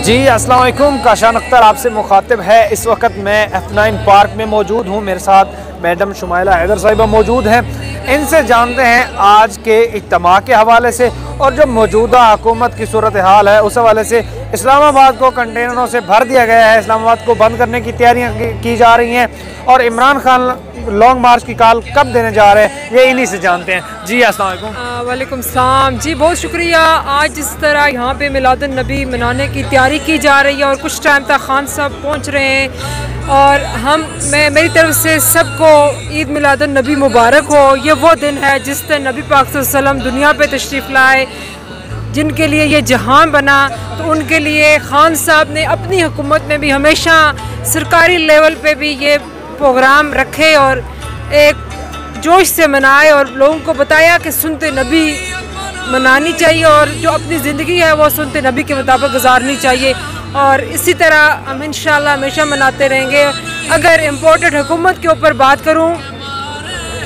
जी अस्सलाम वालेकुम, काशान अख्तर आपसे मुखातिब है। इस वक्त मैं F9 पार्क में मौजूद हूँ। मेरे साथ मैडम शुमाइला हैदर साहिबा मौजूद हैं। इनसे जानते हैं आज के इज्तिमा के हवाले से और जो मौजूदा हुकूमत की सूरत हाल है उस हवाले से। इस्लामाबाद को कंटेनरों से भर दिया गया है, इस्लामाबाद को बंद करने की तैयारियाँ की जा रही हैं और इमरान खान लॉन्ग मार्च की कॉल कब देने जा रहे हैं ये इन्हीं से जानते हैं। जी अस्सलाम वालेकुम। वालेकुम सलाम जी, बहुत शुक्रिया। आज जिस तरह यहाँ पे मिलादुन नबी मनाने की तैयारी की जा रही है और कुछ टाइम तक खान साहब पहुँच रहे हैं और मेरी तरफ से सबको ईद मिलादुन नबी मुबारक हो। ये वो दिन है जिस दिन नबी पाक सल्लल्लाहु अलैहि वसल्लम दुनिया पे तशरीफ़ लाए, जिनके लिए ये जहान बना। तो उनके लिए खान साहब ने अपनी हुकूमत में भी हमेशा सरकारी लेवल पे भी ये प्रोग्राम रखे और एक जोश से मनाए और लोगों को बताया कि सुनते नबी मनानी चाहिए और जो अपनी ज़िंदगी है वो सुनते नबी के मुताबिक गुजारनी चाहिए। और इसी तरह हम इंशाल्लाह हमेशा मनाते रहेंगे। अगर इम्पोर्टेड हुकूमत के ऊपर बात करूं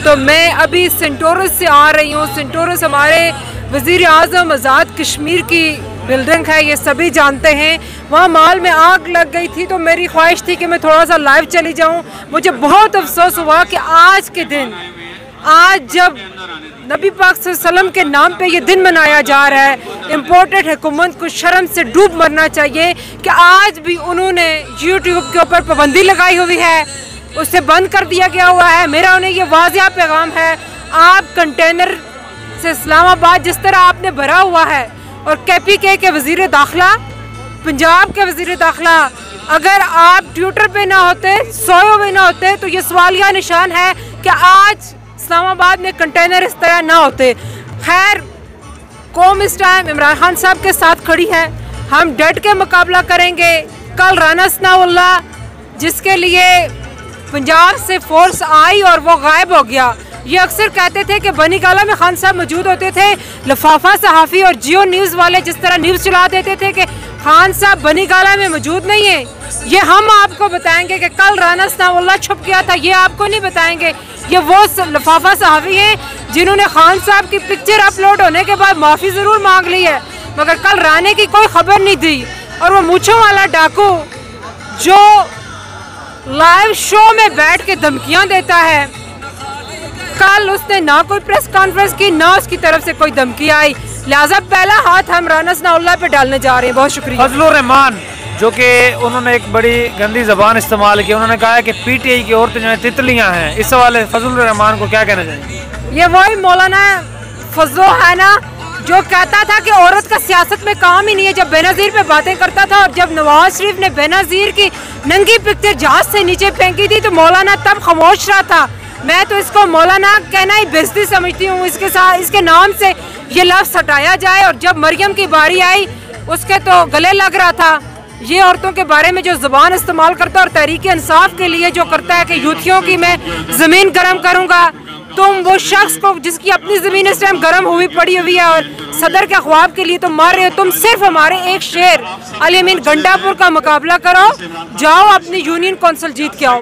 तो मैं अभी सेंटोरस से आ रही हूं। सेंटोरस हमारे वज़ीर आज़म आज़ाद कश्मीर की बिल्डिंग है, ये सभी जानते हैं। वहाँ माल में आग लग गई थी तो मेरी ख्वाहिश थी कि मैं थोड़ा सा लाइव चली जाऊँ। मुझे बहुत अफसोस हुआ कि आज के दिन, आज जब नबी पाक सल्लल्लाहु अलैहि वसल्लम के नाम पे ये दिन मनाया जा रहा है, इम्पोर्टेड हुकूमत को शर्म से डूब मरना चाहिए कि आज भी उन्होंने यूट्यूब के ऊपर पाबंदी लगाई हुई है, उसे बंद कर दिया गया हुआ है। मेरा उन्हें ये वाज़िया पैगाम है, आप कंटेनर से इस्लामाबाद जिस तरह आपने भरा हुआ है और KPK के वज़ीर दाखिला, पंजाब के वज़ीर दाखिला, अगर आप ट्विटर पे ना होते, सोए हुए ना होते तो ये सवालिया निशान है कि आज इस्लामाबाद में कंटेनर इस तरह ना होते। खैर, कौम इस टाइम इमरान खान साहब के साथ खड़ी है, हम डट के मुकाबला करेंगे। कल राना सनाउल्लाह जिसके लिए पंजाब से फोर्स आई और वो गायब हो गया, ये अक्सर कहते थे कि बनी गाला में खान साहब मौजूद होते थे। लिफाफा सहाफ़ी और जियो न्यूज़ वाले जिस तरह न्यूज़ चला देते थे कि खान साहब बनी गाला में मौजूद नहीं है, ये हम आपको बताएंगे कि कल राना सनाउल्लाह छुप गया था, ये आपको नहीं बताएंगे। ये वो लिफाफा सहाफ़ी हैं जिन्होंने खान साहब की पिक्चर अपलोड होने के बाद माफ़ी ज़रूर मांग ली है, मगर कल राने की कोई खबर नहीं दी। और वो मूँछों वाला डाकू जो लाइव शो में बैठ के धमकियाँ देता है, कल उसने ना कोई प्रेस कॉन्फ्रेंस की, ना उसकी तरफ से कोई धमकी आई। लिहाजा पहला हाथ हम राना सनाउल्लाह पे डालने जा रहे हैं। बहुत शुक्रिया। फजलुर रहमान जो कि उन्होंने एक बड़ी गंदी ज़बान इस्तेमाल की, उन्होंने कहा है कि PTI की औरतें जो है तितलियाँ हैं। इस सवाल फजलुर रहमान को क्या कहना चाहिए? ये वही मौलाना फजलो है ना जो कहता था कि औरत का सियासत में काम ही नहीं है, जब बेनज़ीर पे बातें करता था। और जब नवाज शरीफ ने बेनज़ीर की नंगी पिक्चर जहाज से नीचे फेंकी थी तो मौलाना तब खामोश रहा था। मैं तो इसको मौलाना कहना ही बेइज्जती समझती हूँ। इसके साथ इसके नाम से ये लफ्ज़ हटाया जाए। और जब मरियम की बारी आई उसके तो गले लग रहा था। ये औरतों के बारे में जो ज़बान इस्तेमाल करता है और तहरीक इंसाफ के लिए जो करता है कि यूथियों की मैं ज़मीन गर्म करूँगा, तुम वो शख्स को जिसकी अपनी ज़मीन इस टाइम गर्म हुई पड़ी हुई है और सदर के ख्वाब के लिए तुम मार रहे हो। तुम सिर्फ हमारे एक शेर अली अमीन गंडापुर का मुकाबला करो, जाओ अपनी यूनियन कौंसिल जीत के आओ।